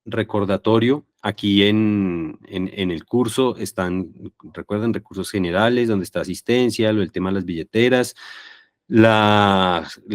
recordatorio. Aquí en el curso están, recuerden, recursos generales, donde está asistencia, el tema de las billeteras,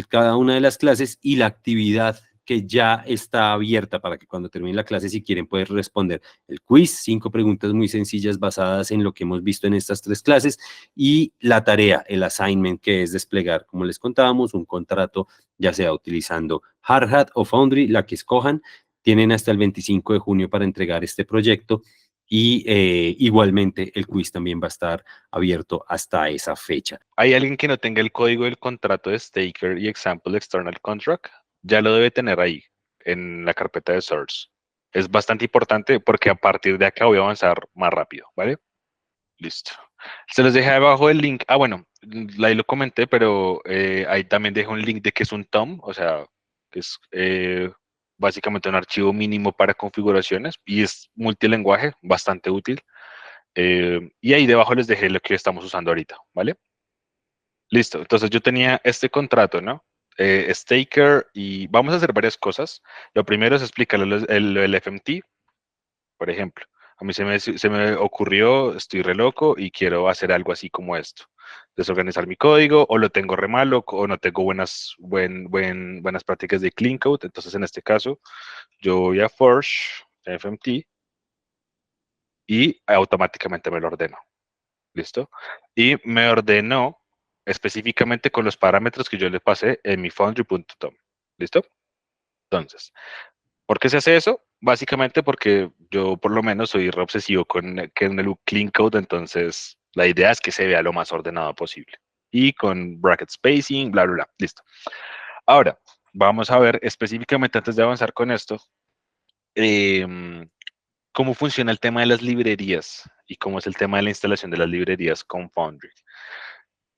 cada una de las clases y la actividad que ya está abierta para que cuando termine la clase, si quieren, pueden responder el quiz, 5 preguntas muy sencillas basadas en lo que hemos visto en estas 3 clases, y la tarea, el assignment, que es desplegar, como les contábamos, un contrato, ya sea utilizando Hardhat o Foundry, la que escojan. Tienen hasta el 25 de junio para entregar este proyecto y igualmente el quiz también va a estar abierto hasta esa fecha. ¿Hay alguien que no tenga el código del contrato de Staker y Example External Contract? Ya lo debe tener ahí, en la carpeta de Source. Es bastante importante porque a partir de acá voy a avanzar más rápido, ¿vale? Listo. Se los dejé abajo el link. Ah, bueno, ahí lo comenté, pero ahí también dejo un link de que es un TOM, o sea, que es básicamente un archivo mínimo para configuraciones y es multilenguaje, bastante útil. Y ahí debajo les dejé lo que estamos usando ahorita, ¿vale? Listo. Entonces yo tenía este contrato, ¿no? Staker y vamos a hacer varias cosas. Lo primero es explicarles el FMT, por ejemplo. A mí se me ocurrió, estoy re loco y quiero hacer algo así como esto. Desorganizar mi código, o lo tengo re malo, o no tengo buenas prácticas de clean code. Entonces, en este caso, yo voy a Forge FMT y automáticamente me lo ordeno. ¿Listo? Y me ordenó específicamente con los parámetros que yo le pasé en mi foundry.tom. ¿Listo? Entonces, ¿por qué se hace eso? Básicamente porque yo por lo menos soy re obsesivo con el clean code, entonces la idea es que se vea lo más ordenado posible. Y con bracket spacing, bla, bla, bla. Listo. Ahora, vamos a ver específicamente antes de avanzar con esto, em, cómo funciona el tema de las librerías y cómo es el tema de la instalación de las librerías con Foundry.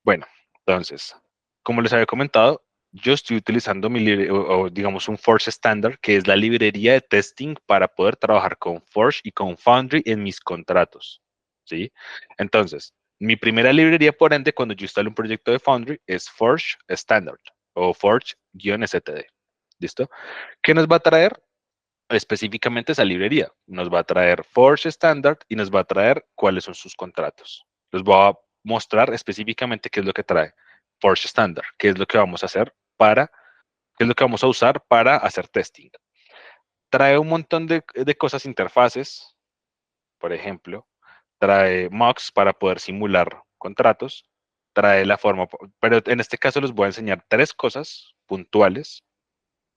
Bueno, entonces, como les había comentado, yo estoy utilizando o digamos un Forge Standard, que es la librería de testing para poder trabajar con Forge y con Foundry en mis contratos, ¿sí? Entonces, mi primera librería, por ende, cuando yo instalo un proyecto de Foundry, es Forge Standard o Forge-std, ¿listo? ¿Qué nos va a traer? Específicamente esa librería. Nos va a traer Forge Standard y nos va a traer cuáles son sus contratos. Les voy a mostrar específicamente qué es lo que trae Forge Standard, qué es lo que vamos a hacer qué es lo que vamos a usar para hacer testing. Trae un montón de cosas, interfaces, por ejemplo, trae mocks para poder simular contratos, trae la forma, pero en este caso les voy a enseñar 3 cosas puntuales.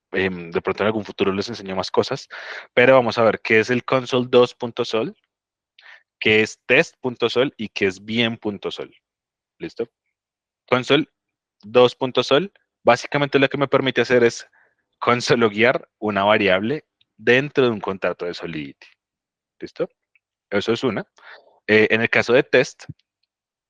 De pronto en algún futuro les enseño más cosas, pero vamos a ver qué es el console 2.sol, qué es test.sol y qué es bien.sol. ¿Listo? Console 2.sol, básicamente lo que me permite hacer es consologuear una variable dentro de un contrato de Solidity. ¿Listo? Eso es una. En el caso de test,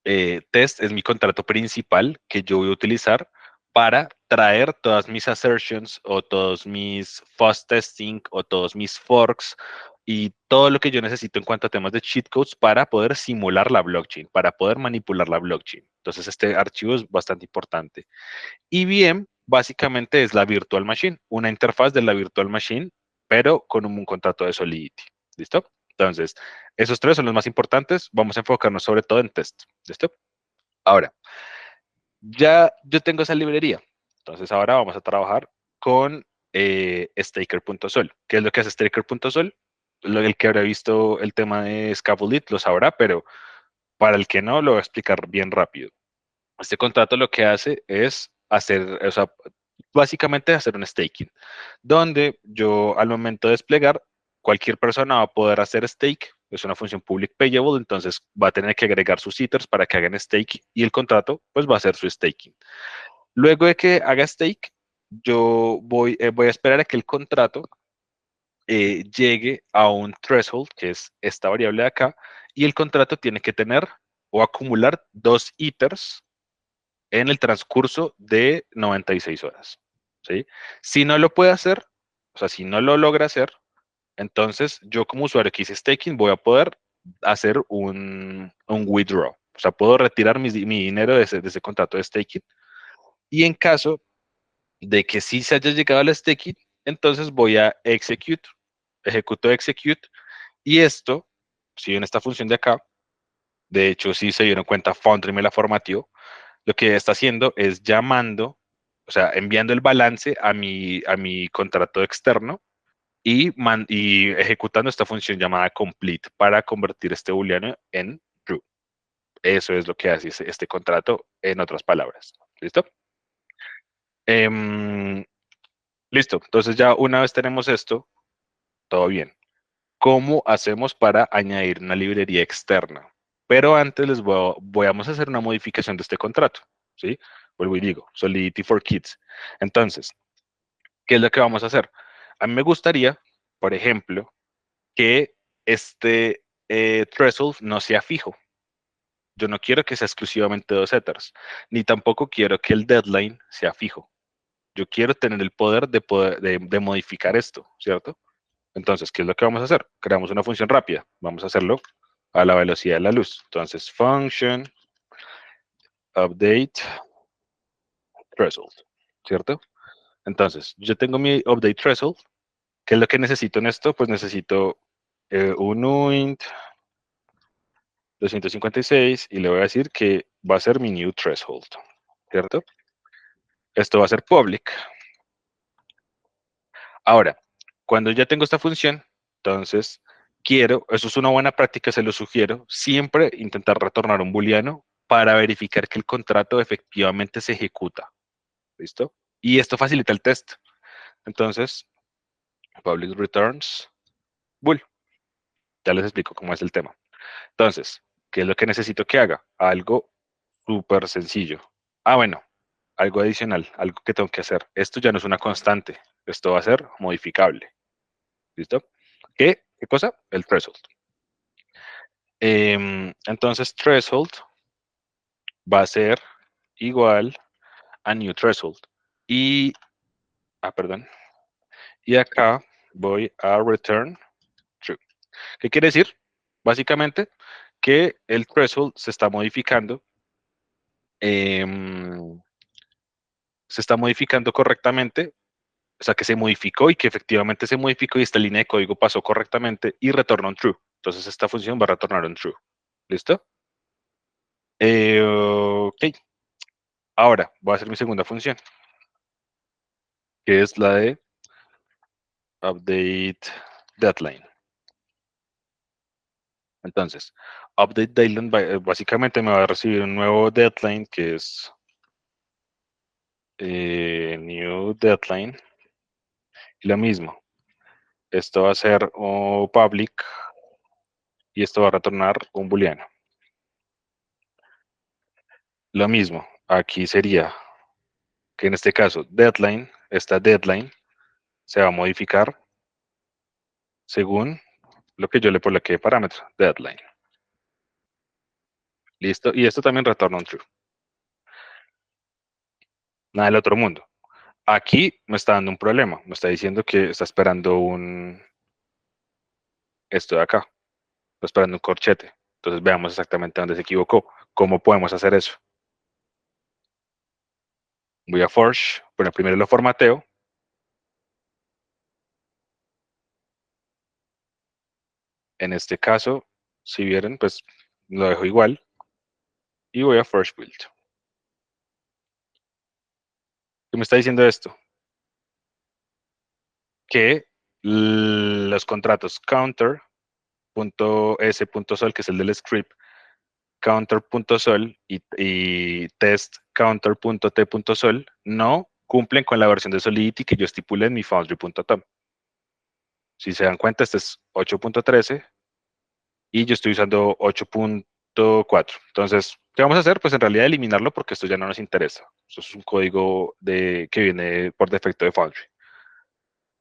test es mi contrato principal que yo voy a utilizar para traer todas mis assertions o todos mis fuzz testing o todos mis forks y todo lo que yo necesito en cuanto a temas de cheat codes para poder simular la blockchain, para poder manipular la blockchain. Entonces, este archivo es bastante importante. Y bien, básicamente es la virtual machine, una interfaz de la virtual machine, pero con un contrato de Solidity. ¿Listo? Entonces, esos 3 son los más importantes. Vamos a enfocarnos sobre todo en test. ¿Listo? Ahora, ya yo tengo esa librería. Entonces, ahora vamos a trabajar con Staker.sol. ¿Qué es lo que hace Staker.sol? El que habrá visto el tema de Scaffoldit lo sabrá, pero para el que no, lo voy a explicar bien rápido. Este contrato lo que hace es hacer, o sea, básicamente hacer un staking, donde yo al momento de desplegar, cualquier persona va a poder hacer stake, es una función public payable, entonces va a tener que agregar sus ethers para que hagan stake y el contrato pues va a hacer su staking. Luego de que haga stake, yo voy a esperar a que el contrato llegue a un threshold, que es esta variable de acá, y el contrato tiene que tener o acumular 2 ethers en el transcurso de 96 horas. ¿Sí? Si no lo puede hacer, o sea, si no lo logra hacer, entonces yo como usuario que hice staking voy a poder hacer un withdraw. O sea, puedo retirar mi dinero de ese contrato de staking. Y en caso de que sí se haya llegado al staking, entonces voy a execute ejecuto execute, y esto, si ven esta función de acá, de hecho, si se dieron cuenta, Foundry me la formateó, lo que está haciendo es llamando, o sea, enviando el balance a mi contrato externo y ejecutando esta función llamada complete para convertir este booleano en true. Eso es lo que hace este contrato, en otras palabras. ¿Listo? Em, listo. Entonces ya una vez tenemos esto, todo bien. ¿Cómo hacemos para añadir una librería externa? Pero antes vamos a hacer una modificación de este contrato, ¿sí? Vuelvo y digo, Solidity for Kids. Entonces, ¿qué es lo que vamos a hacer? A mí me gustaría, por ejemplo, que este threshold no sea fijo. Yo no quiero que sea exclusivamente dos setters, ni tampoco quiero que el deadline sea fijo. Yo quiero tener el poder de modificar esto, ¿cierto? Entonces, ¿qué es lo que vamos a hacer? Creamos una función rápida. Vamos a hacerlo a la velocidad de la luz. Entonces, function update threshold, ¿cierto? Entonces, yo tengo mi update threshold. ¿Qué es lo que necesito en esto? Pues necesito un uint 256 y le voy a decir que va a ser mi new threshold, ¿cierto? Esto va a ser public. Ahora, cuando ya tengo esta función, entonces eso es una buena práctica, se lo sugiero, siempre intentar retornar un booleano para verificar que el contrato efectivamente se ejecuta. ¿Listo? Y esto facilita el test. Entonces, public returns bool. Ya les explico cómo es el tema. Entonces, ¿qué es lo que necesito que haga? Algo súper sencillo. Bueno, algo adicional, algo que tengo que hacer. Esto ya no es una constante, esto va a ser modificable. ¿Listo? ¿Qué cosa? El threshold. Entonces, threshold va a ser igual a new threshold. Y, perdón. Y acá voy a return true. ¿Qué quiere decir? Básicamente que el threshold se está modificando. Se está modificando correctamente, o sea, que se modificó y que efectivamente se modificó y esta línea de código pasó correctamente y retorna un true. Entonces esta función va a retornar un true. ¿Listo? Ok. Ahora voy a hacer mi segunda función, que es la de update deadline. Entonces, update deadline básicamente me va a recibir un nuevo deadline que es new deadline. Y lo mismo, esto va a ser public y esto va a retornar un booleano. Lo mismo, aquí sería que en este caso deadline, esta deadline se va a modificar según lo que yo le coloqué de parámetro, deadline. Listo, y esto también retorna un true. Nada del otro mundo. Aquí me está dando un problema, me está diciendo que está esperando esto de acá, está esperando un corchete. Entonces veamos exactamente dónde se equivocó. ¿Cómo podemos hacer eso? Voy a forge, bueno, primero lo formateo. En este caso, si vieron, pues lo dejo igual y voy a forge build. ¿Qué me está diciendo esto? Que los contratos counter.s.sol, que es el del script, counter.sol y test counter.t.sol no cumplen con la versión de Solidity que yo estipulé en mi foundry.tom. Si se dan cuenta, este es 8.13 y yo estoy usando 8.4. Entonces, ¿qué vamos a hacer? Pues en realidad eliminarlo porque esto ya no nos interesa. Eso es un código que viene por defecto de Foundry.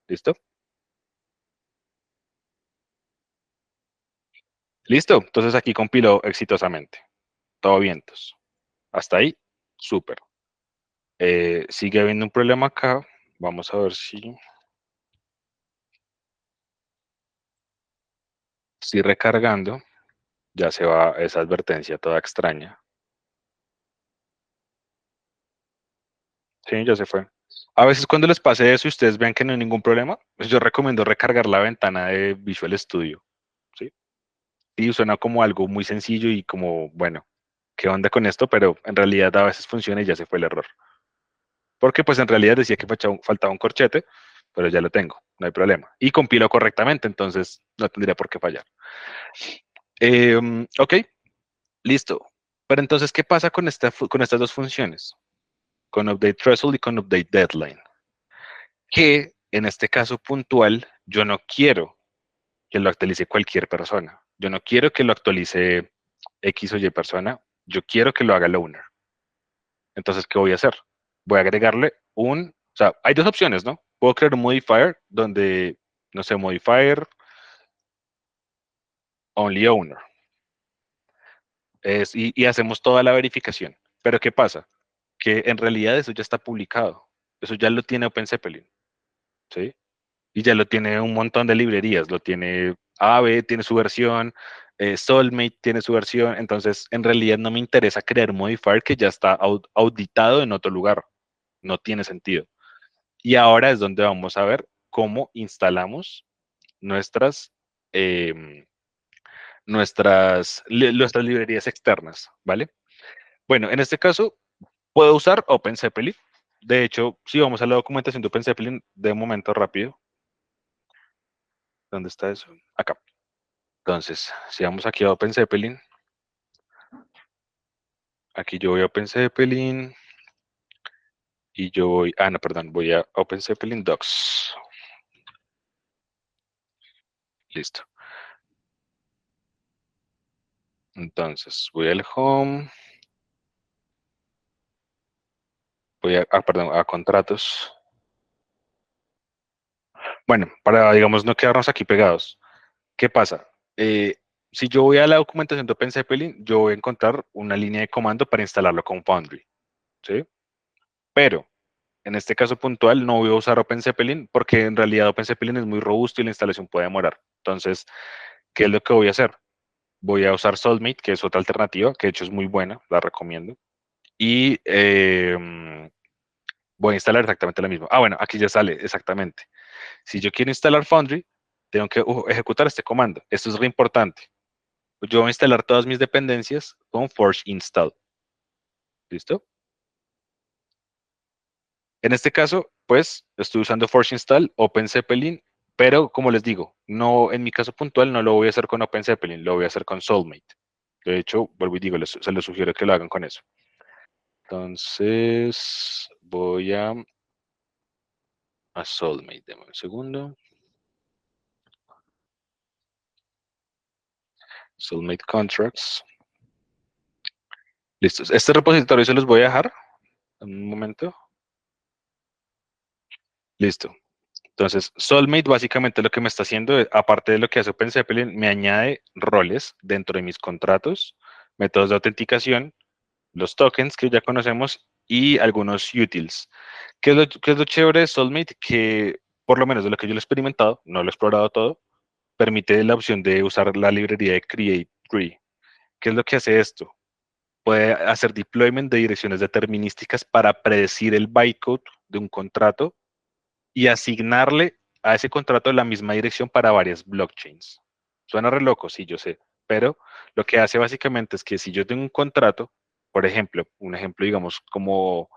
¿Listo? Listo. Entonces aquí compiló exitosamente. Todo vientos. Hasta ahí, súper. Sigue habiendo un problema acá. Vamos a ver si recargando. Ya se va esa advertencia toda extraña. Sí, ya se fue. A veces cuando les pase eso y ustedes vean que no hay ningún problema, pues yo recomiendo recargar la ventana de Visual Studio, ¿sí? Y suena como algo muy sencillo y como, bueno, ¿qué onda con esto? Pero en realidad a veces funciona y ya se fue el error. Porque pues en realidad decía que faltaba un corchete, pero ya lo tengo, no hay problema. Y compilo correctamente, entonces no tendría por qué fallar. Ok, listo. Pero entonces, ¿qué pasa con, con estas dos funciones? Con update threshold y con update deadline. Que en este caso puntual, yo no quiero que lo actualice cualquier persona. Yo no quiero que lo actualice X o Y persona. Yo quiero que lo haga Loaner. Entonces, ¿qué voy a hacer? Voy a agregarle o sea, hay dos opciones, ¿no? Puedo crear un modifier donde, no sé, modifier only owner. Y hacemos toda la verificación. Pero ¿qué pasa? Que en realidad eso ya está publicado. Eso ya lo tiene OpenZeppelin, ¿sí? Y ya lo tiene un montón de librerías. Lo tiene Aave, tiene su versión, Soulmate tiene su versión. Entonces, en realidad no me interesa crear un modifier que ya está auditado en otro lugar. No tiene sentido. Y ahora es donde vamos a ver cómo instalamos nuestras, em, nuestras librerías externas, ¿vale? Bueno, en este caso, puedo usar OpenZeppelin. De hecho, si vamos a la documentación de OpenZeppelin, de un momento rápido. ¿Dónde está eso? Acá. Entonces, si vamos aquí a OpenZeppelin, aquí yo voy a OpenZeppelin y yo voy, no, perdón, voy a OpenZeppelin Docs. Listo. Entonces, voy al home, voy perdón, a contratos. Bueno, para, digamos, no quedarnos aquí pegados. ¿Qué pasa? Si yo voy a la documentación de OpenZeppelin, yo voy a encontrar una línea de comando para instalarlo con Foundry, ¿sí? Pero, en este caso puntual, no voy a usar OpenZeppelin porque en realidad OpenZeppelin es muy robusto y la instalación puede demorar. Entonces, ¿qué es lo que voy a hacer? Voy a usar Soulmate, que es otra alternativa, que de hecho es muy buena, la recomiendo. Y voy a instalar exactamente la misma. Bueno, aquí ya sale exactamente. Si yo quiero instalar Foundry, tengo que ejecutar este comando. Esto es re importante. Yo voy a instalar todas mis dependencias con forge install. ¿Listo? En este caso, pues, estoy usando forge install, OpenZeppelin, pero como les digo, no, en mi caso puntual no lo voy a hacer con OpenZeppelin, lo voy a hacer con Soulmate. De hecho, vuelvo y digo, se les sugiero que lo hagan con eso. Entonces, voy a Soulmate, deme un segundo. Soulmate Contracts. Listo. Este repositorio se los voy a dejar en un momento. Listo. Entonces, Soulmate básicamente lo que me está haciendo, aparte de lo que hace OpenZeppelin, me añade roles dentro de mis contratos, métodos de autenticación, los tokens que ya conocemos y algunos utils. Qué es lo chévere de Soulmate? Que por lo menos de lo que yo lo he experimentado, no lo he explorado todo, permite la opción de usar la librería de Create Tree. ¿Qué es lo que hace esto? Puede hacer deployment de direcciones determinísticas para predecir el bytecode de un contrato y asignarle a ese contrato la misma dirección para varias blockchains. Suena re loco, sí, yo sé, pero lo que hace básicamente es que si yo tengo un contrato, por ejemplo, un ejemplo, digamos, como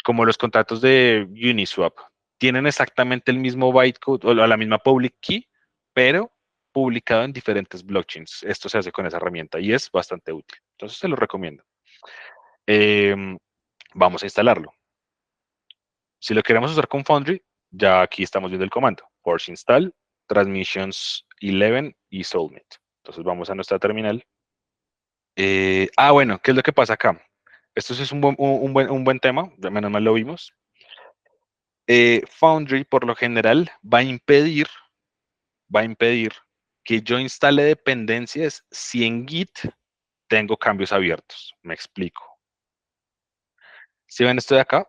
los contratos de Uniswap, tienen exactamente el mismo bytecode o la misma public key, pero publicado en diferentes blockchains. Esto se hace con esa herramienta y es bastante útil. Entonces, se lo recomiendo. Vamos a instalarlo. Si lo queremos usar con Foundry, ya aquí estamos viendo el comando. Force install, transmissions 11 y Soulmate. Entonces vamos a nuestra terminal. Bueno, ¿qué es lo que pasa acá? Esto sí es un buen tema, ya menos mal lo vimos. Foundry, por lo general, va a impedir que yo instale dependencias si en Git tengo cambios abiertos. Me explico. Si ven esto de acá,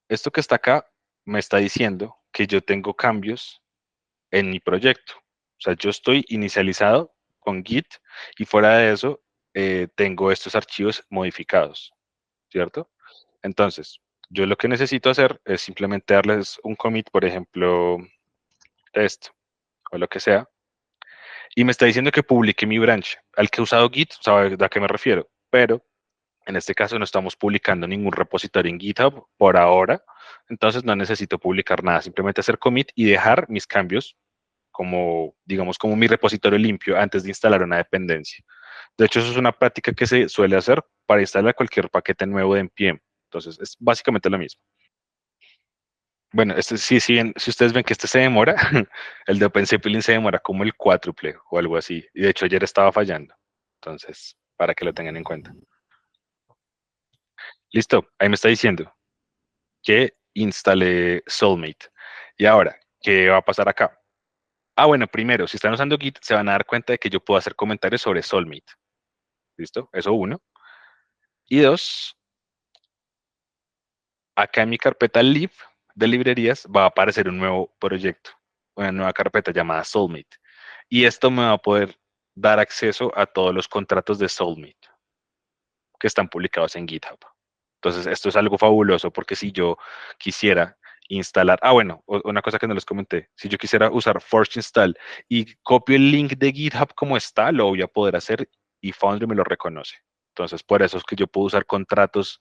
esto que está acá me está diciendo que yo tengo cambios en mi proyecto. O sea, yo estoy inicializado con Git y fuera de eso tengo estos archivos modificados, ¿cierto? Entonces, Yo lo que necesito hacer es simplemente darles un commit, por ejemplo, test o lo que sea, y me está diciendo que publique mi branch. Al que he usado Git, sabe a qué me refiero, pero en este caso no estamos publicando ningún repositorio en GitHub por ahora, entonces no necesito publicar nada, simplemente hacer commit y dejar mis cambios como, digamos, como mi repositorio limpio antes de instalar una dependencia. De hecho, eso es una práctica que se suele hacer para instalar cualquier paquete nuevo de NPM. Entonces, es básicamente lo mismo. Bueno, este, si ustedes ven que este se demora, el de OpenZeppelin se demora como el cuádruple o algo así. Y de hecho, ayer estaba fallando. Entonces, para que lo tengan en cuenta. Listo, ahí me está diciendo que instale Soulmate. Y ahora, ¿qué va a pasar acá? Ah, bueno, primero, si están usando Git, se van a dar cuenta de que yo puedo hacer comentarios sobre Soulmate. ¿Listo? Eso uno. Y dos, acá en mi carpeta lib de librerías va a aparecer un nuevo proyecto, una nueva carpeta llamada Soulmate. Y esto me va a poder dar acceso a todos los contratos de Soulmate que están publicados en GitHub. Entonces, esto es algo fabuloso porque si yo quisiera instalar, bueno, una cosa que no les comenté, si yo quisiera usar Forge Install y copio el link de GitHub como está, lo voy a poder hacer y Foundry me lo reconoce. Entonces, por eso es que yo puedo usar contratos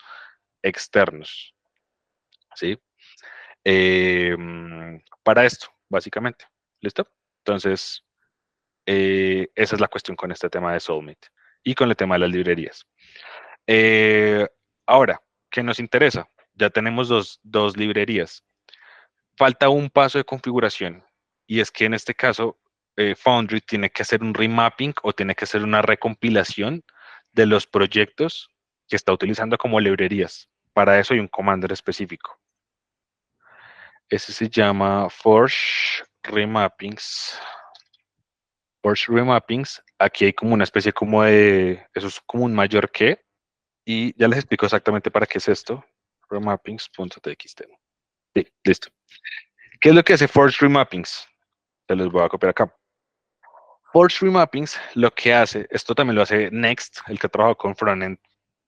externos, ¿sí? Para esto, básicamente. ¿Listo? Entonces, esa es la cuestión con este tema de Soulmate y con el tema de las librerías. Eh, Ahora, ¿qué nos interesa? Ya tenemos dos librerías. Falta un paso de configuración y es que en este caso Foundry tiene que hacer un remapping o tiene que hacer una recompilación de los proyectos que está utilizando como librerías. Para eso hay un comando en específico. Ese se llama Forge Remappings. Forge Remappings. Aquí hay como una especie como de, eso es como un mayor que. Y ya les explico exactamente para qué es esto. Remappings.txt. Sí, listo. ¿Qué es lo que hace Force Remappings? Se los voy a copiar acá. Force Remappings lo que hace, esto también lo hace Next, el que trabaja con Frontend,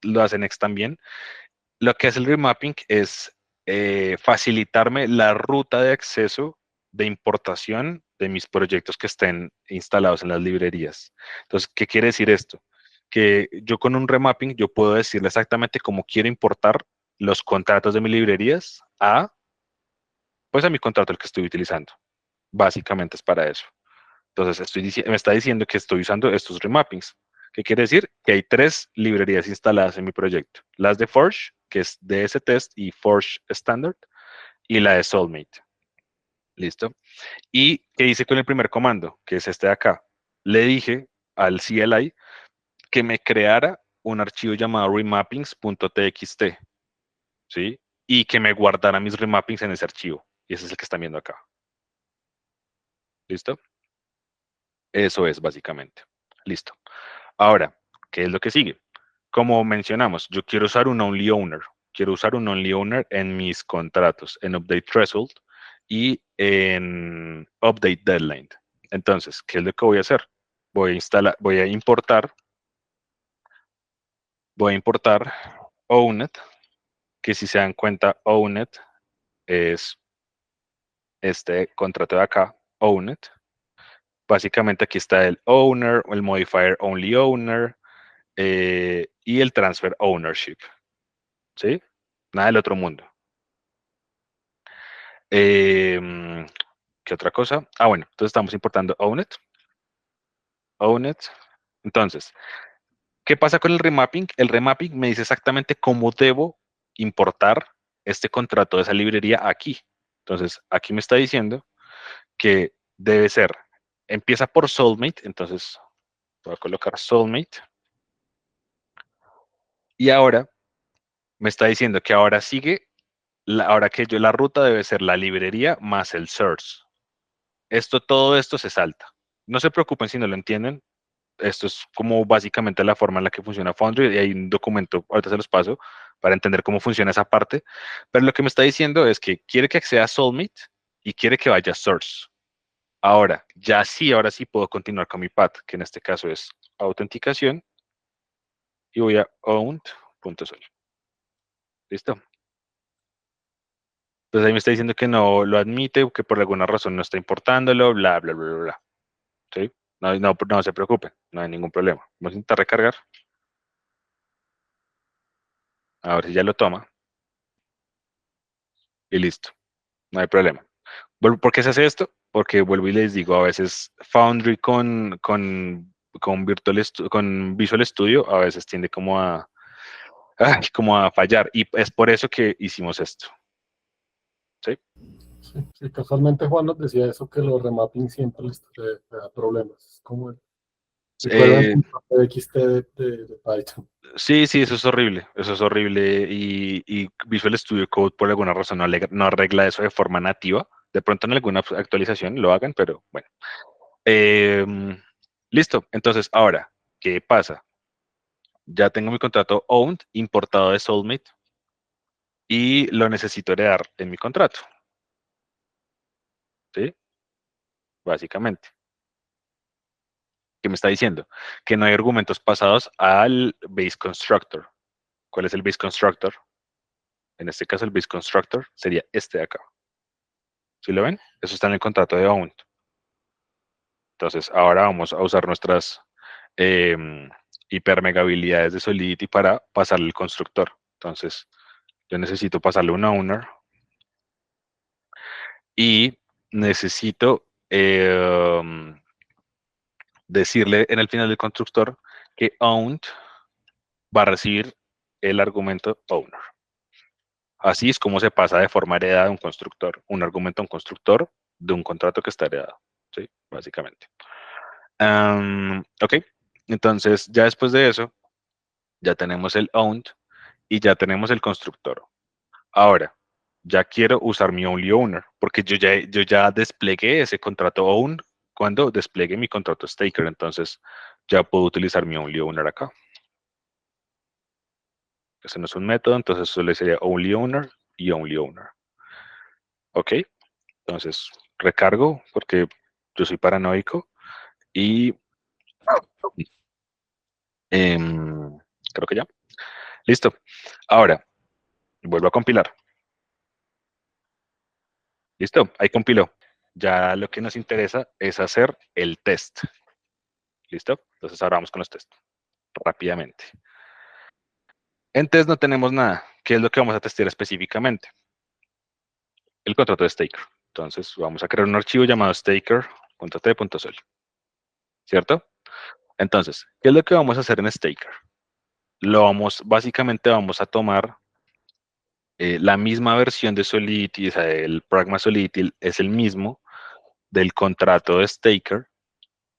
lo hace Next también. Lo que hace el remapping es facilitarme la ruta de acceso de importación de mis proyectos que estén instalados en las librerías. Entonces, ¿qué quiere decir esto? Que yo con un remapping yo puedo decirle exactamente cómo quiero importar los contratos de mis librerías pues a mi contrato el que estoy utilizando. Básicamente es para eso. Entonces, me está diciendo que estoy usando estos remappings. ¿Qué quiere decir? Que hay tres librerías instaladas en mi proyecto. Las de Forge, que es DS-Test y Forge Standard, y la de Soulmate. ¿Listo? ¿Y qué hice con el primer comando? Que es este de acá. Le dije al CLI que me creara un archivo llamado remappings.txt, ¿sí? Y que me guardara mis remappings en ese archivo. Y ese es el que están viendo acá. ¿Listo? Eso es básicamente. Listo. Ahora, ¿qué es lo que sigue? Como mencionamos, yo quiero usar un only owner. Quiero usar un only owner en mis contratos, en update threshold y en update deadline. Entonces, ¿qué es lo que voy a hacer? Voy a importar owned, que si se dan cuenta, owned es este contrato de acá, owned. Básicamente aquí está el owner, el modifier only owner y el transfer ownership. ¿Sí? Nada del otro mundo. ¿Qué otra cosa? Bueno, entonces estamos importando owned. Owned. Entonces, ¿qué pasa con el remapping? El remapping me dice exactamente cómo debo importar este contrato de esa librería aquí. Entonces, aquí me está diciendo que debe ser, empieza por Soulmate, entonces voy a colocar Soulmate. Y ahora me está diciendo que ahora sigue, ahora que la ruta debe ser la librería más el source. Todo esto se salta. No se preocupen si no lo entienden. Esto es como básicamente la forma en la que funciona Foundry y hay un documento, ahorita se los paso, para entender cómo funciona esa parte. Pero lo que me está diciendo es que quiere que acceda a Soulmate y quiere que vaya a Source. Ahora sí puedo continuar con mi path, que en este caso es autenticación y voy a owned.sol. ¿Listo? Entonces ahí me está diciendo que no lo admite, que por alguna razón no está importándolo, bla, bla, bla, bla, bla. ¿Sí? No se preocupen, no hay ningún problema. Vamos a intentar recargar. A ver si ya lo toma. Y listo, no hay problema. ¿Por qué se hace esto? Porque vuelvo y les digo, a veces Foundry con Visual Studio a veces tiende como a fallar. Y es por eso que hicimos esto. ¿Sí? Sí, sí, casualmente Juan nos decía eso, que los remapping siempre le da problemas. Es como el código en Eh, punto .txt de Python. sí, sí, eso es horrible. Eso es horrible. Y Visual Studio Code por alguna razón no arregla eso de forma nativa. De pronto en alguna actualización lo hagan, pero bueno. Listo. Entonces, ahora, ¿qué pasa? Ya tengo mi contrato owned, importado de Soulmate, y lo necesito heredar en mi contrato. ¿Sí? Básicamente. ¿Qué me está diciendo? Que no hay argumentos pasados al base constructor. ¿Cuál es el base constructor? En este caso, el base constructor sería este de acá. ¿Sí lo ven? Eso está en el contrato de owned. Entonces, ahora vamos a usar nuestras hipermegabilidades de Solidity para pasarle el constructor. Entonces, yo necesito pasarle un owner y necesito decirle en el final del constructor que owned va a recibir el argumento owner. Así es como se pasa de forma heredada de un constructor, un argumento a un constructor de un contrato que está heredado. ¿Sí? Básicamente. Ok, entonces ya después de eso, ya tenemos el owned y ya tenemos el constructor. Ahora, ya quiero usar mi only owner, porque yo ya desplegué ese contrato own cuando desplegue mi contrato staker, entonces ya puedo utilizar mi only owner acá. Ese no es un método, entonces solo sería only owner y only owner. Ok, entonces recargo porque yo soy paranoico y creo que ya. Listo. Ahora, vuelvo a compilar. Listo, ahí compiló. Ya lo que nos interesa es hacer el test. ¿Listo? Entonces ahora vamos con los tests rápidamente. En test no tenemos nada. ¿Qué es lo que vamos a testear específicamente? El contrato de staker. Entonces vamos a crear un archivo llamado staker.t.sol. ¿Cierto? Entonces, ¿qué es lo que vamos a hacer en staker? Básicamente vamos a tomar la misma versión de Solidity, o sea, el Pragma Solidity es el mismo del contrato de staker,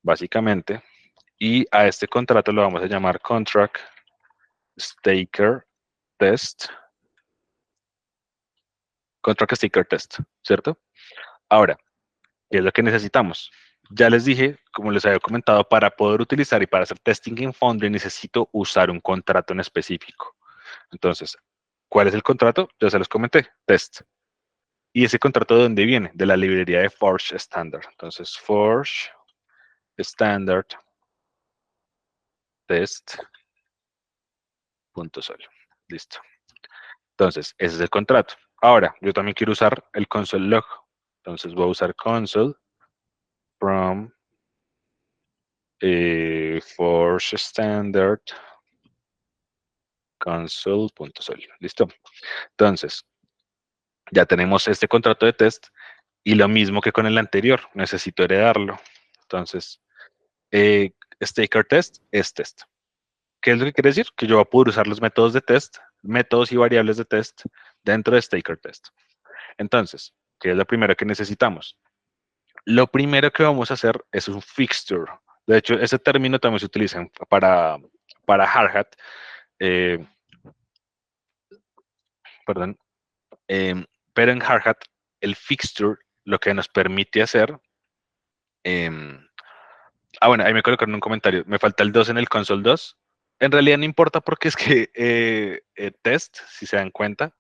básicamente, y a este contrato lo vamos a llamar contract staker test, contract staker test, ¿cierto? Ahora, ¿qué es lo que necesitamos? Ya les dije, como les había comentado, para poder utilizar y para hacer testing en Foundry necesito usar un contrato en específico. Entonces, ¿cuál es el contrato? Ya se los comenté, test. ¿Y ese contrato de dónde viene? De la librería de Forge Standard. Entonces, Forge Standard test.sol. Listo. Entonces, ese es el contrato. Ahora, yo también quiero usar el console log. Entonces, voy a usar console from Forge Standard console.sol. Listo. Entonces, ya tenemos este contrato de test y lo mismo que con el anterior, necesito heredarlo. Entonces, staker test es test. ¿Qué es lo que quiere decir? Que yo voy a poder usar los métodos de test, métodos y variables de test dentro de staker test. Entonces, ¿qué es lo primero que necesitamos? Lo primero que vamos a hacer es un fixture. De hecho, ese término también se utiliza para Hardhat. Eh, perdón. Pero en Hardhat, el fixture lo que nos permite hacer. Bueno, ahí me colocaron un comentario. Me falta el 2 en el console 2. En realidad no importa porque es que test, si se dan cuenta,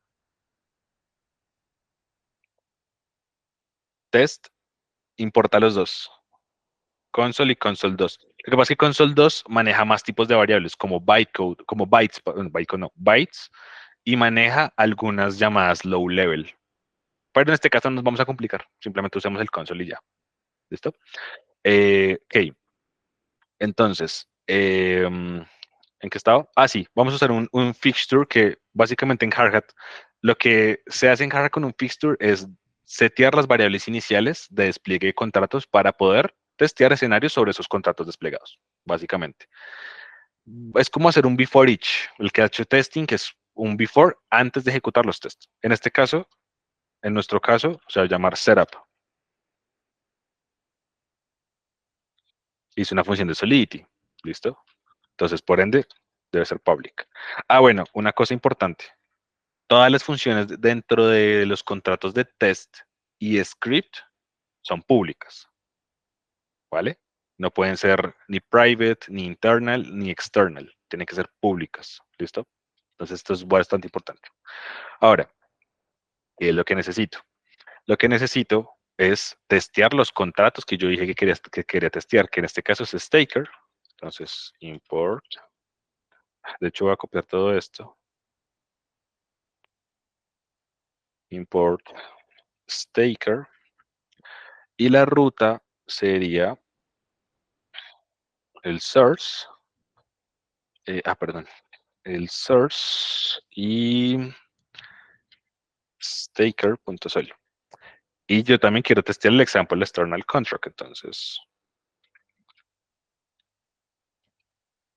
test importa los dos, console y console 2. Lo que pasa es que console 2 maneja más tipos de variables, como bytecode, como bytes, bytecode no, bytes, y maneja algunas llamadas low level. Pero en este caso no nos vamos a complicar. Simplemente usemos el console y ya. ¿Listo? Ok. Entonces, ¿en qué estado? Ah, sí, vamos a usar un fixture que básicamente en Hardhat, lo que se hace en Hardhat con un fixture es setear las variables iniciales de despliegue de contratos para poder testear escenarios sobre esos contratos desplegados, básicamente. Es como hacer un before each, el que ha hecho testing, que es un before antes de ejecutar los tests. En este caso, en nuestro caso, se va a llamar setup. Hice una función de Solidity. ¿Listo? Entonces, por ende, debe ser public. Ah, bueno, una cosa importante. Todas las funciones dentro de los contratos de test y script son públicas. ¿Vale? No pueden ser ni private, ni internal, ni external. Tienen que ser públicas. ¿Listo? Entonces, esto es bastante importante. Ahora, ¿qué es lo que necesito? Lo que necesito es testear los contratos que yo dije que quería testear, que en este caso es Staker. Entonces, import. De hecho, voy a copiar todo esto. Import Staker. Y la ruta sería el source. Perdón. El source y staker.sol. Y yo también quiero testear el example external contract.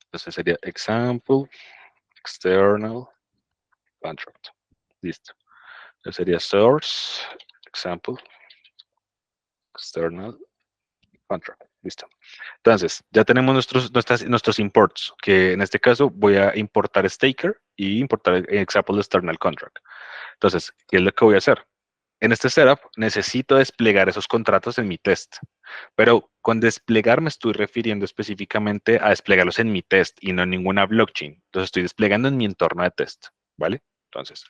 Entonces sería example external contract. Listo. Entonces sería source example external contract. Listo. Entonces, ya tenemos nuestros imports, que en este caso voy a importar Staker y importar el example external contract. Entonces, ¿qué es lo que voy a hacer? En este setup necesito desplegar esos contratos en mi test, pero con desplegar me estoy refiriendo específicamente a desplegarlos en mi test y no en ninguna blockchain. Entonces, estoy desplegando en mi entorno de test, ¿vale? Entonces,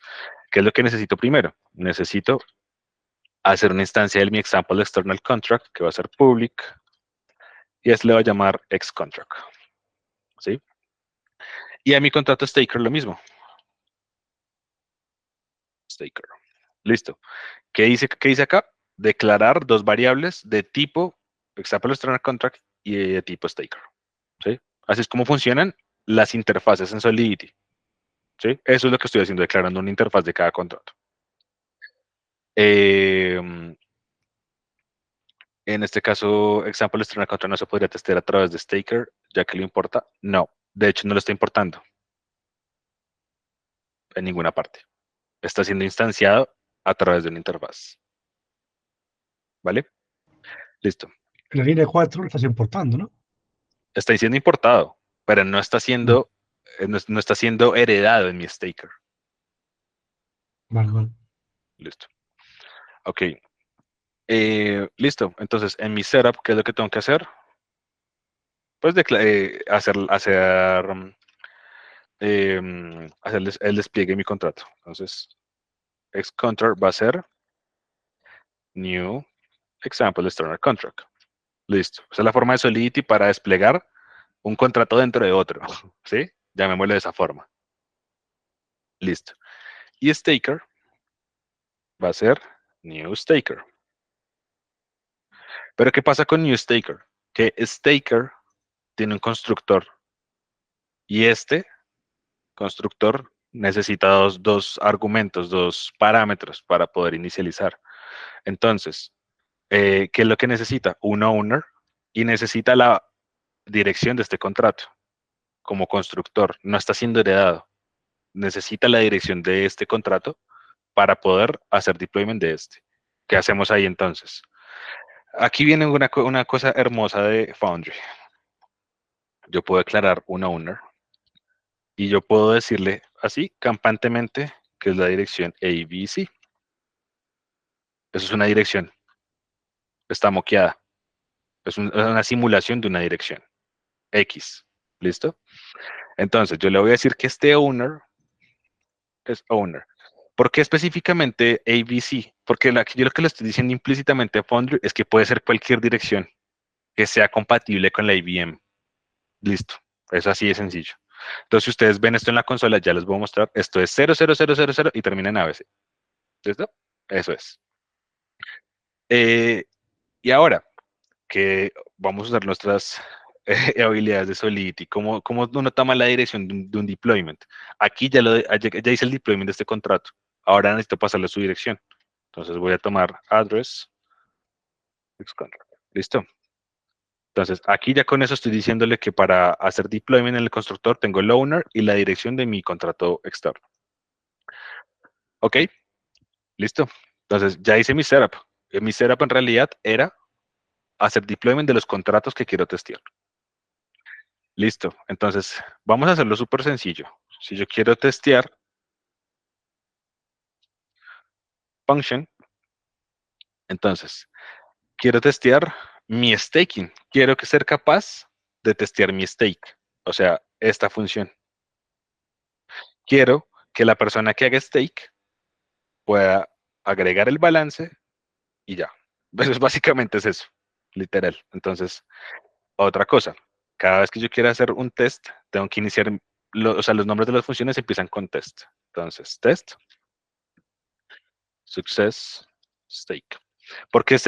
¿qué es lo que necesito primero? Necesito hacer una instancia de mi example external contract, que va a ser public, y este le va a llamar xContract, ¿sí? Y a mi contrato Staker lo mismo. Staker. Listo. ¿Qué dice acá? Declarar dos variables de tipo example external contract y de tipo Staker, ¿sí? Así es como funcionan las interfaces en Solidity, ¿sí? Eso es lo que estoy haciendo, declarando una interfaz de cada contrato. En este caso, example external contract no se podría testear a través de Staker, ya que lo importa. No, de hecho no lo está importando en ninguna parte. Está siendo instanciado a través de una interfaz. ¿Vale? Listo. La línea 4 lo estás importando, ¿no? Está siendo importado, pero no está siendo, no está siendo heredado en mi Staker. Vale, vale. Listo. Ok. Listo. Entonces, en mi setup, ¿qué es lo que tengo que hacer? Pues hacer el despliegue de mi contrato. Entonces, xContract va a ser new example external contract. Listo. Esa es la forma de Solidity para desplegar un contrato dentro de otro. ¿Sí? Llamémoslo de esa forma. Listo. Y Staker va a ser new Staker. Pero ¿qué pasa con new Staker? Que Staker tiene un constructor y este constructor necesita dos argumentos, dos parámetros para poder inicializar. Entonces, ¿qué es lo que necesita? Un owner y necesita la dirección de este contrato como constructor. No está siendo heredado. Necesita la dirección de este contrato para poder hacer deployment de este. ¿Qué hacemos ahí entonces? Aquí viene una cosa hermosa de Foundry. Yo puedo declarar un owner y yo puedo decirle así, campantemente, que es la dirección ABC. Eso es una dirección. Está moqueada. Es una simulación de una dirección. X. ¿Listo? Entonces, yo le voy a decir que este owner es owner. ¿Por qué específicamente ABC? Porque yo lo que le estoy diciendo implícitamente a Foundry es que puede ser cualquier dirección que sea compatible con la IBM. Listo. Es así de sencillo. Entonces, si ustedes ven esto en la consola, ya les voy a mostrar. Esto es 00000 y termina en ABC. ¿Listo? Eso es. Y ahora que vamos a usar nuestras habilidades de Solidity, ¿cómo uno toma la dirección de un deployment? Aquí ya hice el deployment de este contrato. Ahora necesito pasarle su dirección. Entonces voy a tomar address, contract. ¿Listo? Entonces, aquí ya con eso estoy diciéndole que para hacer deployment en el constructor tengo el owner y la dirección de mi contrato externo. ¿Ok? ¿Listo? Entonces, ya hice mi setup. Mi setup en realidad era hacer deployment de los contratos que quiero testear. Listo. Entonces, vamos a hacerlo súper sencillo. Si yo quiero testear function, entonces, quiero testear mi staking. Quiero que ser capaz de testear mi stake. O sea, esta función. Quiero que la persona que haga stake pueda agregar el balance y ya. Eso es básicamente es eso, literal. Entonces, otra cosa, cada vez que yo quiera hacer un test, tengo que iniciar, o sea, los nombres de las funciones empiezan con test. Entonces, test, success, stake. ¿Por qué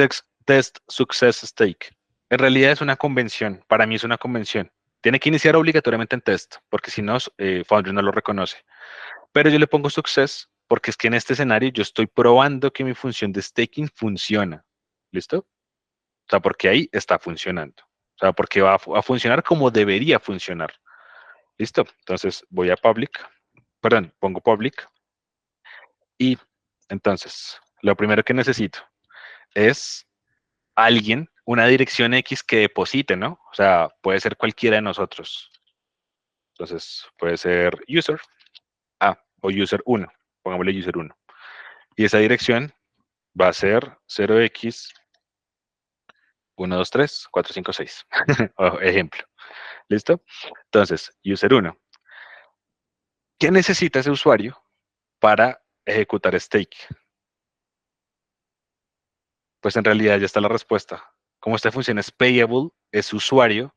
test, success, stake? En realidad es una convención, para mí es una convención. Tiene que iniciar obligatoriamente en test, porque si no, Foundry no lo reconoce. Pero yo le pongo success porque es que en este escenario yo estoy probando que mi función de staking funciona. ¿Listo? O sea, porque ahí está funcionando. O sea, porque va a funcionar como debería funcionar. ¿Listo? Entonces voy a public, perdón, pongo public y entonces lo primero que necesito es alguien, una dirección X que deposite, ¿no? O sea, puede ser cualquiera de nosotros. Entonces puede ser user o user 1, pongámosle user 1. Y esa dirección va a ser 0x 1, 2, 3, 4, 5, 6. Ejemplo. ¿Listo? Entonces, user 1. ¿Qué necesita ese usuario para ejecutar stake? Pues en realidad ya está la respuesta. Como esta función es payable, ese usuario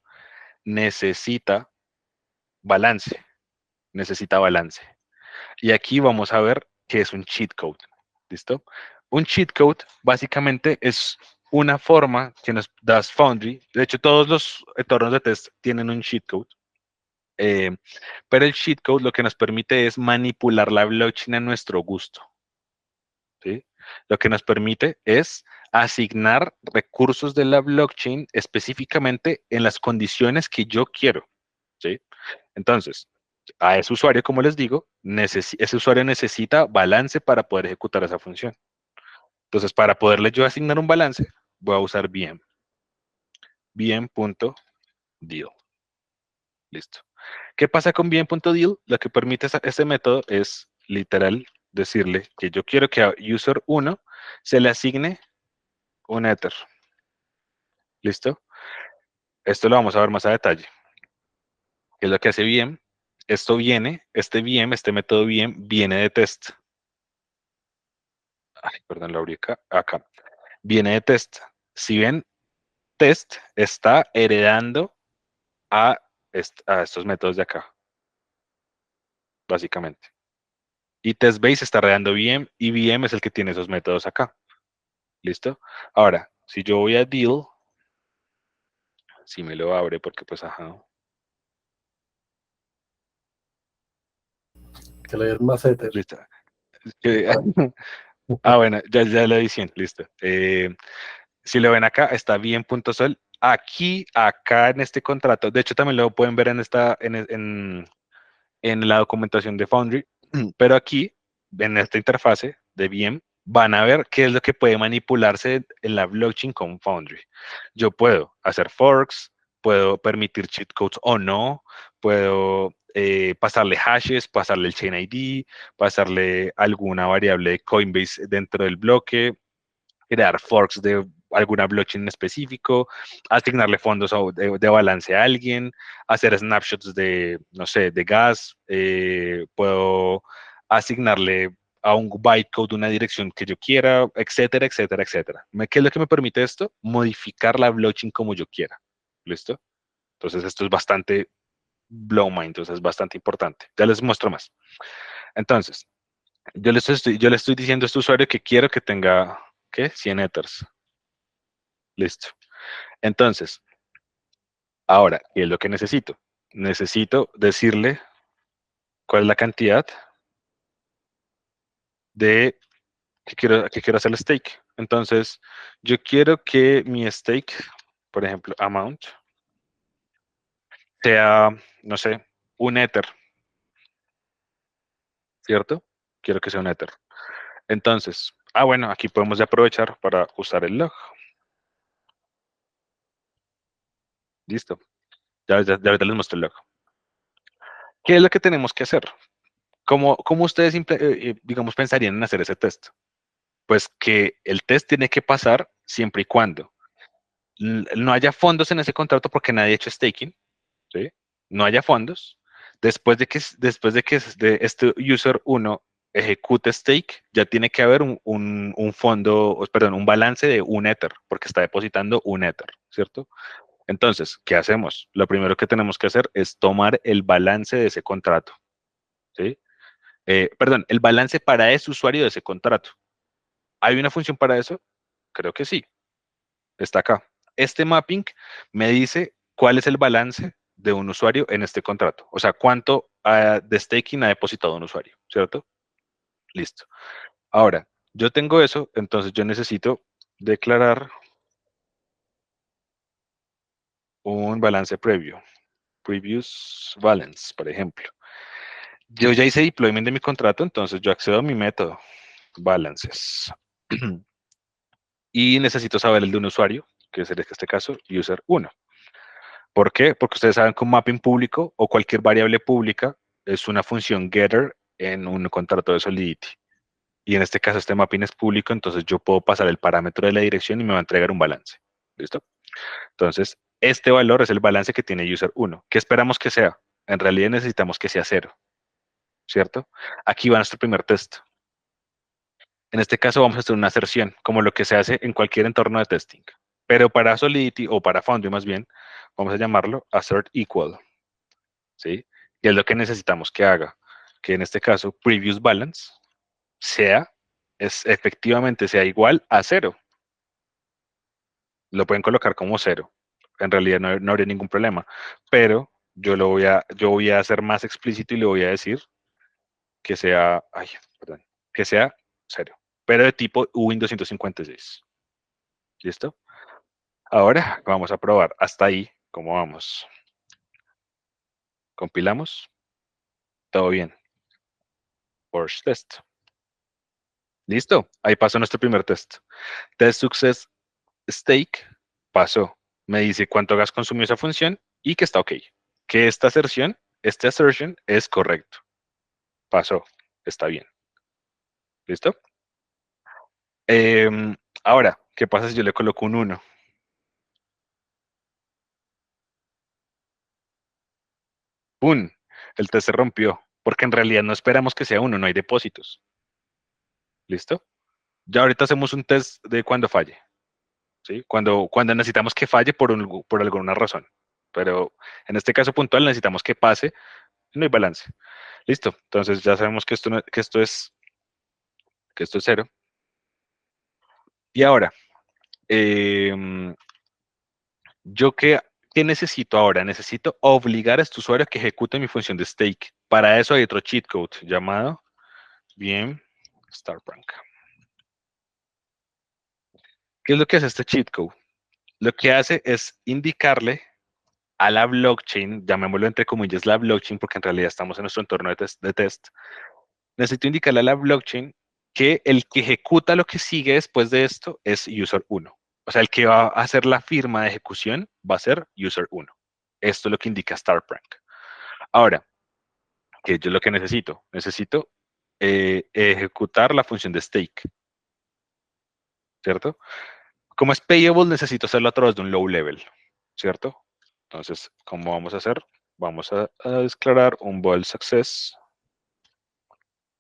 necesita balance. Necesita balance. Y aquí vamos a ver qué es un cheat code. ¿Listo? Un cheat code básicamente es una forma que nos da Foundry. De hecho, todos los entornos de test tienen un cheat code. Pero el cheat code lo que nos permite es manipular la blockchain a nuestro gusto. ¿Sí? Lo que nos permite es asignar recursos de la blockchain específicamente en las condiciones que yo quiero. ¿Sí? Entonces, a ese usuario, como les digo, ese usuario necesita balance para poder ejecutar esa función. Entonces, para poderle yo asignar un balance, voy a usar VM. VM.deal. Listo. ¿Qué pasa con VM.deal? Lo que permite este método es literal decirle que yo quiero que a user 1 se le asigne un Ether. ¿Listo? Esto lo vamos a ver más a detalle. ¿Qué es lo que hace VM? Esto viene, este VM, este método VM, viene de test. Ay, perdón, lo abrí acá. Viene de test. Si ven, test está heredando a estos métodos de acá, básicamente. Y testbase está heredando VM y VM es el que tiene esos métodos acá. ¿Listo? Ahora, si yo voy a deal, si me lo abre porque pues ajá. Que le den más éter. Listo. Bueno, ya la edición, listo. Si lo ven acá, está bien.sol. Aquí, acá en este contrato, de hecho también lo pueden ver en la documentación de Foundry, pero aquí, en esta interfase de VM, van a ver qué es lo que puede manipularse en la blockchain con Foundry. Yo puedo hacer forks, puedo permitir cheat codes o no, puedo pasarle hashes, pasarle el chain ID, pasarle alguna variable de Coinbase dentro del bloque, crear forks de alguna blockchain en específico, asignarle fondos de balance a alguien, hacer snapshots de, no sé, de gas, puedo asignarle a un bytecode una dirección que yo quiera, etcétera, etcétera, etcétera. ¿Qué es lo que me permite esto? Modificar la blockchain como yo quiera. ¿Listo? Entonces esto es bastante blow mind, entonces es bastante importante. Ya les muestro más. Entonces, yo le estoy diciendo a este usuario que quiero que tenga ¿qué? 100 ethers. Listo. Entonces, ahora, ¿qué es lo que necesito? Necesito decirle cuál es la cantidad de que quiero hacer el stake. Entonces, yo quiero que mi stake, por ejemplo, amount, sea, no sé, un ether, ¿cierto? Quiero que sea un ether. Entonces, bueno, aquí podemos ya aprovechar para usar el log. Listo. Ya ahorita les muestro el log. ¿Qué es lo que tenemos que hacer? ¿Cómo ustedes, digamos, pensarían en hacer ese test? Pues que el test tiene que pasar siempre y cuando no haya fondos en ese contrato porque nadie ha hecho staking, ¿sí? No haya fondos. Después de que este user 1 ejecute stake, ya tiene que haber un fondo, perdón, un balance de un Ether, porque está depositando un Ether, ¿cierto? Entonces, ¿qué hacemos? Lo primero que tenemos que hacer es tomar el balance de ese contrato, ¿sí? Perdón, el balance para ese usuario de ese contrato. ¿Hay una función para eso? Creo que sí. Está acá. Este mapping me dice cuál es el balance de un usuario en este contrato. O sea, cuánto de staking ha depositado un usuario, ¿cierto? Listo. Ahora, yo tengo eso, entonces yo necesito declarar un balance previo. Previous balance, por ejemplo. Yo ya hice deployment de mi contrato, entonces yo accedo a mi método, balances. Y necesito saber el de un usuario, que sería en este caso, user 1. ¿Por qué? Porque ustedes saben que un mapping público o cualquier variable pública es una función getter en un contrato de Solidity. Y en este caso este mapping es público, entonces yo puedo pasar el parámetro de la dirección y me va a entregar un balance. ¿Listo? Entonces, este valor es el balance que tiene user 1. ¿Qué esperamos que sea? En realidad necesitamos que sea 0, ¿cierto? Aquí va nuestro primer test. En este caso vamos a hacer una aserción, como lo que se hace en cualquier entorno de testing. Pero para Solidity, o para Foundry más bien, vamos a llamarlo assert equal, ¿sí? Y es lo que necesitamos que haga, que en este caso previous balance efectivamente sea igual a 0. Lo pueden colocar como 0. En realidad no habría ningún problema, pero yo voy a hacer más explícito y le voy a decir que sea, perdón, que sea 0, pero de tipo Win256. ¿Listo? Ahora vamos a probar hasta ahí cómo vamos. Compilamos. Todo bien. Force test. Listo. Ahí pasó nuestro primer test. Test success stake pasó. Me dice cuánto gas consumió esa función y que está ok. Que esta assertion es correcto. Pasó. Está bien. ¿Listo? Ahora, ¿qué pasa si yo le coloco un 1? ¡Pum! El test se rompió. Porque en realidad no esperamos que sea 1, no hay depósitos. ¿Listo? Ya ahorita hacemos un test de cuando falle. ¿Sí? Cuando necesitamos que falle por alguna razón. Pero en este caso puntual necesitamos que pase, no hay balance. Listo. Entonces ya sabemos que esto es 0. Y ahora, ¿yo qué necesito ahora? Necesito obligar a este usuario a que ejecute mi función de stake. Para eso hay otro cheat code llamado, bien, StarPrank. ¿Qué es lo que hace este cheat code? Lo que hace es indicarle a la blockchain, llamémoslo entre comillas la blockchain, porque en realidad estamos en nuestro entorno de test, necesito indicarle a la blockchain que el que ejecuta lo que sigue después de esto es user 1. O sea, el que va a hacer la firma de ejecución va a ser user 1. Esto es lo que indica StarPrank. Ahora, ¿qué yo es lo que necesito? Necesito ejecutar la función de stake, ¿cierto? Como es payable, necesito hacerlo a través de un low level, ¿cierto? Entonces, ¿cómo vamos a hacer? Vamos a declarar un bool success.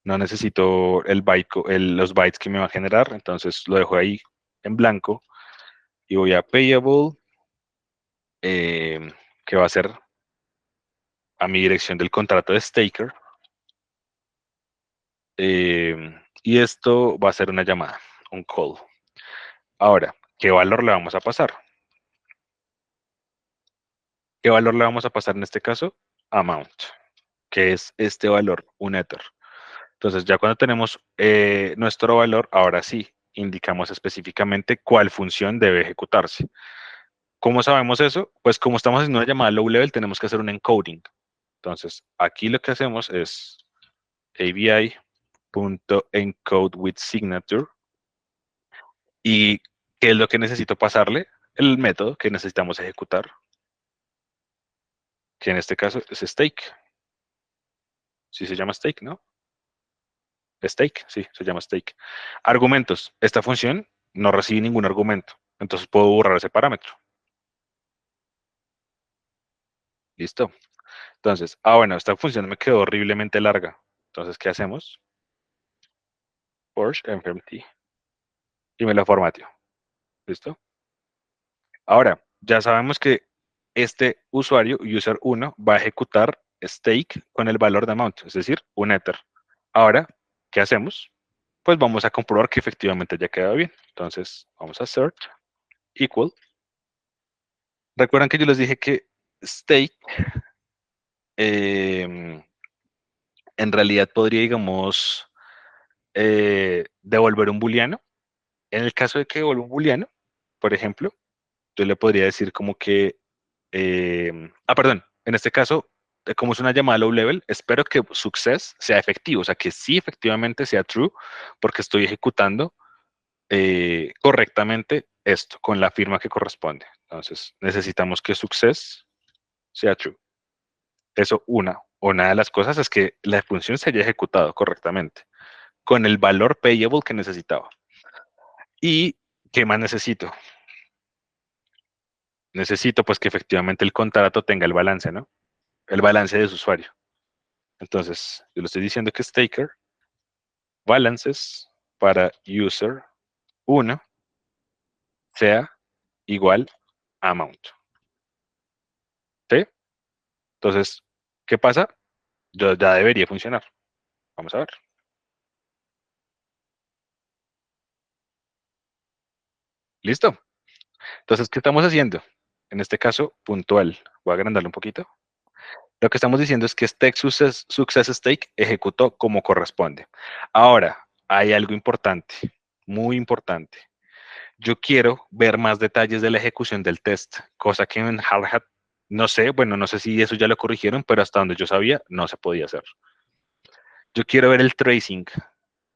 No necesito los bytes que me va a generar, entonces lo dejo ahí en blanco y voy a payable, que va a ser a mi dirección del contrato de staker. Y esto va a ser una llamada, un call. Ahora, ¿qué valor le vamos a pasar? ¿Qué valor le vamos a pasar en este caso? Amount, que es este valor, un ether. Entonces, ya cuando tenemos nuestro valor, ahora sí, indicamos específicamente cuál función debe ejecutarse. ¿Cómo sabemos eso? Pues como estamos haciendo una llamada low level, tenemos que hacer un encoding. Entonces, aquí lo que hacemos es avi.encode with signature. ¿Y qué es lo que necesito pasarle? El método que necesitamos ejecutar, que en este caso es stake. Sí se llama stake, ¿no? Stake, sí, se llama stake. Argumentos. Esta función no recibe ningún argumento. Entonces puedo borrar ese parámetro. Listo. Entonces, bueno, esta función me quedó horriblemente larga. Entonces, ¿qué hacemos? Forge empty. Y me la formateo. ¿Listo? Ahora, ya sabemos que este usuario, user1, va a ejecutar stake con el valor de amount, es decir, un ether. Ahora, ¿qué hacemos? Pues vamos a comprobar que efectivamente ya queda bien. Entonces, vamos a search equal. Recuerdan que yo les dije que stake en realidad podría, digamos, devolver un booleano. En el caso de que devuelva un booleano, por ejemplo, yo le podría decir como que, perdón, en este caso, como es una llamada low level, espero que success sea efectivo, o sea, que sí efectivamente sea true, porque estoy ejecutando correctamente esto, con la firma que corresponde. Entonces, necesitamos que success sea true. Eso una de las cosas es que la función se haya ejecutado correctamente, con el valor payable que necesitaba. ¿Y qué más necesito? Necesito pues que efectivamente el contrato tenga el balance, ¿no? El balance de su usuario. Entonces, yo le estoy diciendo que staker balances para user 1 sea igual a amount. ¿Sí? Entonces, ¿qué pasa? Ya debería funcionar. Vamos a ver. ¿Listo? Entonces, ¿qué estamos haciendo? En este caso, puntual. Voy a agrandarlo un poquito. Lo que estamos diciendo es que success stake ejecutó como corresponde. Ahora, hay algo importante, muy importante. Yo quiero ver más detalles de la ejecución del test, cosa que en Hard Hat, no sé, bueno, no sé si eso ya lo corrigieron, pero hasta donde yo sabía, no se podía hacer. Yo quiero ver el tracing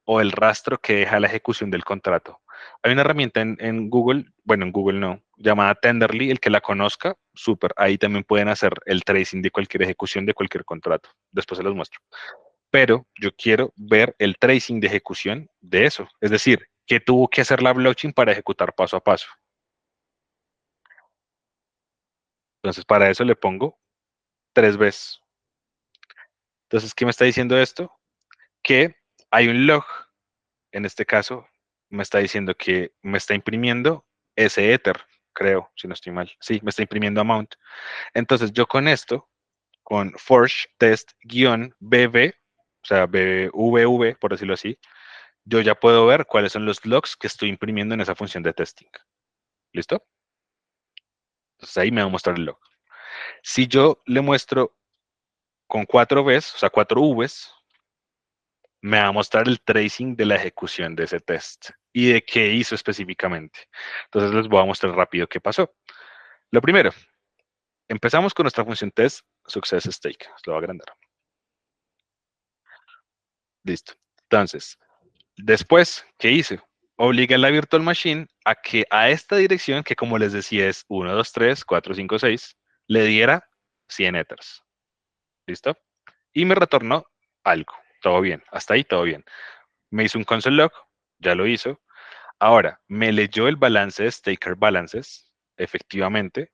o el rastro que deja la ejecución del contrato. Hay una herramienta en Google, bueno, en Google no, llamada Tenderly, el que la conozca, súper, ahí también pueden hacer el tracing de cualquier ejecución de cualquier contrato. Después se los muestro. Pero yo quiero ver el tracing de ejecución de eso, es decir, qué tuvo que hacer la blockchain para ejecutar paso a paso. Entonces, para eso le pongo 3 veces. Entonces, ¿qué me está diciendo esto? Que hay un log, en este caso, me está diciendo que me está imprimiendo ese ether, creo, si no estoy mal. Sí, me está imprimiendo amount. Entonces, yo con esto, con forge test-bb, o sea, BVV, por decirlo así, yo ya puedo ver cuáles son los logs que estoy imprimiendo en esa función de testing. ¿Listo? Entonces, ahí me va a mostrar el log. Si yo le muestro con 4 Vs, o sea, 4 Vs, me va a mostrar el tracing de la ejecución de ese test y de qué hizo específicamente. Entonces les voy a mostrar rápido qué pasó. Lo primero, empezamos con nuestra función test success stake. Lo voy a agrandar. Listo. Entonces, después, ¿qué hice? Obligué a la virtual machine a que a esta dirección, que como les decía es 1, 2, 3, 4, 5, 6, le diera 100 ethers. ¿Listo? Y me retornó algo. Todo bien. Hasta ahí todo bien. Me hizo un console log, ya lo hizo. Ahora, me leyó el balance de Staker Balances, efectivamente.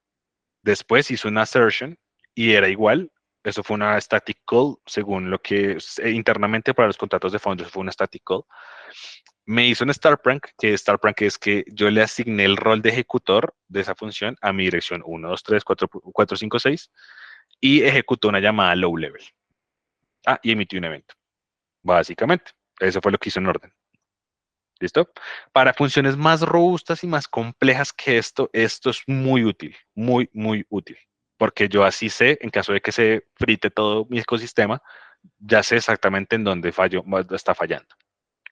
Después hizo una assertion y era igual. Eso fue una static call, según lo que internamente para los contratos de fondos fue una static call. Me hizo un star prank, que star prank es que yo le asigné el rol de ejecutor de esa función a mi dirección 1, 2, 3, 4, 4, 5, 6 y ejecutó una llamada low level. Y emitió un evento, básicamente. Eso fue lo que hizo en orden. ¿Listo? Para funciones más robustas y más complejas que esto es muy útil, muy, muy útil. Porque yo así sé, en caso de que se frite todo mi ecosistema, ya sé exactamente en dónde está fallando.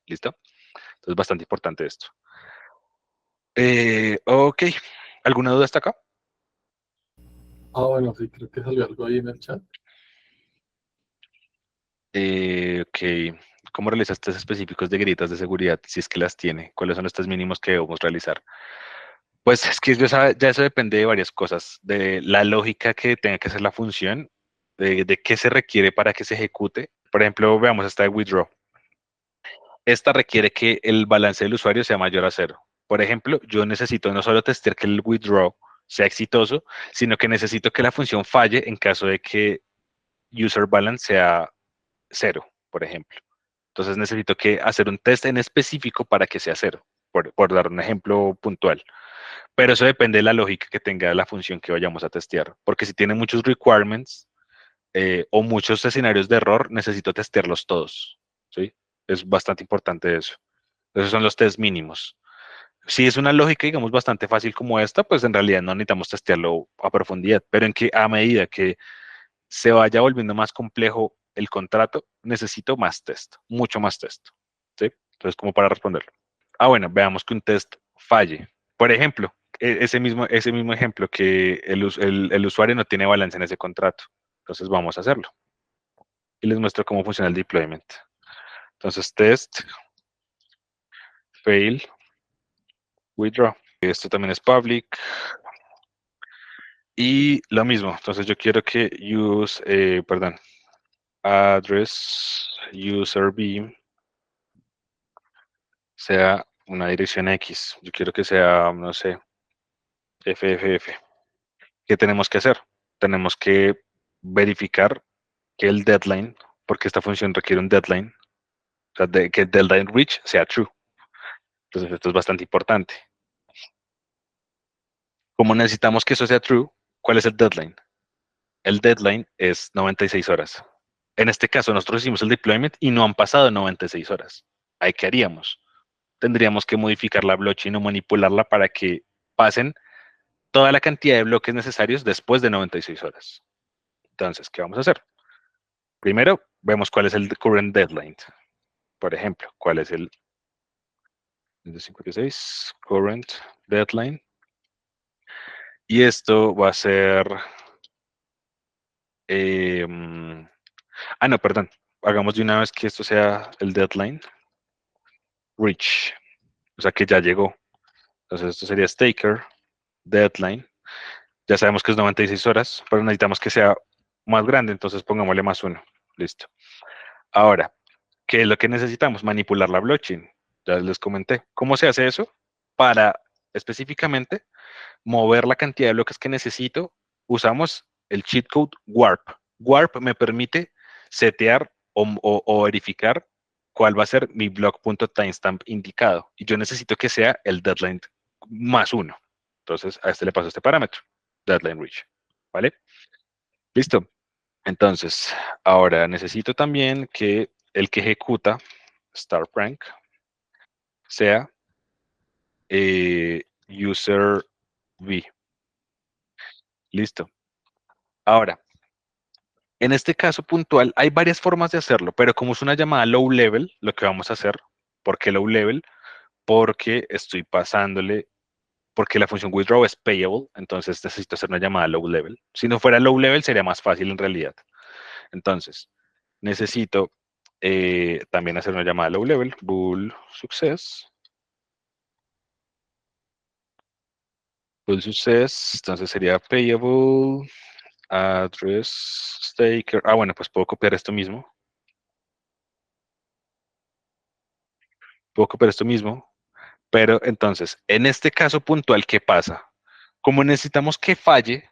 ¿Listo? Entonces, bastante importante esto. Ok. ¿Alguna duda hasta acá? Bueno, sí, creo que salió algo ahí en el chat. Ok. ¿Cómo realizas test específicos de grietas de seguridad, si es que las tiene? ¿Cuáles son los test mínimos que debemos realizar? Pues es que ya eso depende de varias cosas, de la lógica que tenga que hacer la función, de qué se requiere para que se ejecute. Por ejemplo, veamos esta de withdraw. Esta requiere que el balance del usuario sea mayor a cero. Por ejemplo, yo necesito no solo testear que el withdraw sea exitoso, sino que necesito que la función falle en caso de que user balance sea cero, por ejemplo. Entonces necesito que hacer un test en específico para que sea cero, por dar un ejemplo puntual. Pero eso depende de la lógica que tenga la función que vayamos a testear. Porque si tiene muchos requirements o muchos escenarios de error, necesito testearlos todos. ¿Sí? Es bastante importante eso. Esos son los test mínimos. Si es una lógica, digamos, bastante fácil como esta, pues en realidad no necesitamos testearlo a profundidad. Pero en que a medida que se vaya volviendo más complejo el contrato, necesito más test, mucho más test. ¿Sí? Entonces, como para responderlo. Bueno, veamos que un test falle. Por ejemplo, ese mismo ejemplo que el usuario no tiene balance en ese contrato. Entonces vamos a hacerlo. Y les muestro cómo funciona el deployment. Entonces, test, fail, withdraw. Esto también es public. Y lo mismo. Entonces yo quiero que address user b sea una dirección X. Yo quiero que sea, no sé, FFF. ¿Qué tenemos que hacer? Tenemos que verificar que el deadline, porque esta función requiere un deadline, o sea, que el deadline reach sea true. Entonces, esto es bastante importante. Como necesitamos que eso sea true, ¿cuál es el deadline? El deadline es 96 horas. En este caso, nosotros hicimos el deployment y no han pasado 96 horas. ¿Ahí qué haríamos? Tendríamos que modificar la blockchain o manipularla para que pasen toda la cantidad de bloques necesarios después de 96 horas. Entonces, ¿qué vamos a hacer? Primero, vemos cuál es el current deadline. Por ejemplo, cuál es el 56 current deadline. Y esto va a ser... no, perdón. Hagamos de una vez que esto sea el deadline. Reach. O sea que ya llegó. Entonces esto sería staker, deadline. Ya sabemos que es 96 horas, pero necesitamos que sea más grande, entonces pongámosle más uno. Listo. Ahora, ¿qué es lo que necesitamos? Manipular la blockchain. Ya les comenté. ¿Cómo se hace eso? Para específicamente mover la cantidad de bloques que necesito, usamos el cheat code Warp. Warp me permite setear o verificar cuál va a ser mi block.timestamp indicado. Y yo necesito que sea el deadline más uno. Entonces, a este le paso este parámetro, deadline reach. ¿Vale? Listo. Entonces, ahora necesito también que el que ejecuta start rank sea user v. Listo. Ahora, en este caso puntual, hay varias formas de hacerlo, pero como es una llamada low level, lo que vamos a hacer, ¿por qué low level? Porque estoy pasándole, porque la función withdraw es payable, entonces necesito hacer una llamada low level. Si no fuera low level, sería más fácil en realidad. Entonces, necesito también hacer una llamada low level, bool success. Bool success, entonces sería payable, address, staker. Bueno, pues puedo copiar esto mismo. Puedo copiar esto mismo. Pero entonces, en este caso puntual, ¿qué pasa? Como necesitamos que falle,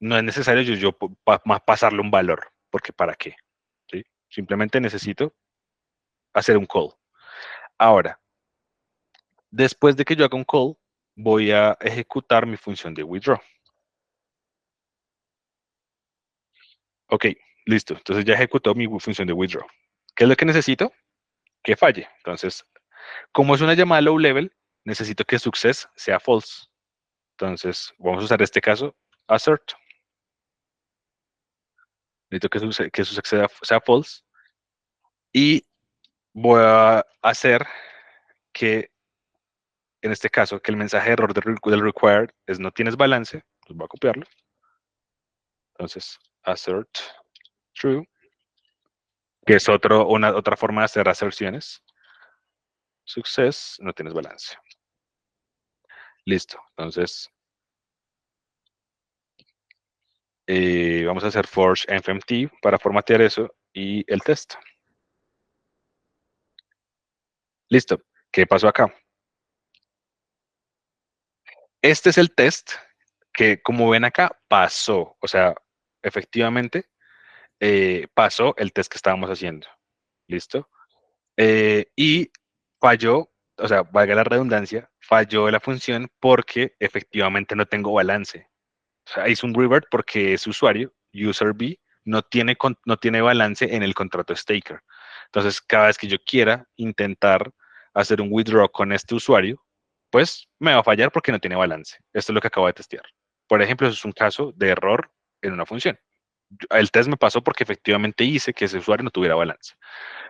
no es necesario pasarle un valor, porque ¿para qué? ¿Sí? Simplemente necesito hacer un call. Ahora, después de que yo haga un call, voy a ejecutar mi función de withdraw. Ok, listo. Entonces ya ejecutó mi función de withdraw. ¿Qué es lo que necesito? Que falle. Entonces, Como es una llamada low level, necesito que success sea false. Entonces, vamos a usar este caso, assert. Necesito que success sea false. Y voy a hacer que, en este caso, que el mensaje de error del required es no tienes balance. Pues voy a copiarlo. Entonces, assert true, que es otra forma de hacer aserciones. Success, no tienes balance. Listo. Entonces, vamos a hacer forge fmt para formatear eso y el test. Listo. ¿Qué pasó acá? Este es el test que, como ven acá, pasó. O sea, efectivamente, pasó el test que estábamos haciendo. ¿Listo? Y falló, o sea, valga la redundancia, falló la función porque efectivamente no tengo balance. O sea, hizo un revert porque ese usuario, user B, no tiene balance en el contrato staker. Entonces, cada vez que yo quiera intentar hacer un withdraw con este usuario, pues me va a fallar porque no tiene balance. Esto es lo que acabo de testear. Por ejemplo, eso es un caso de error en una función. El test me pasó porque efectivamente hice que ese usuario no tuviera balance.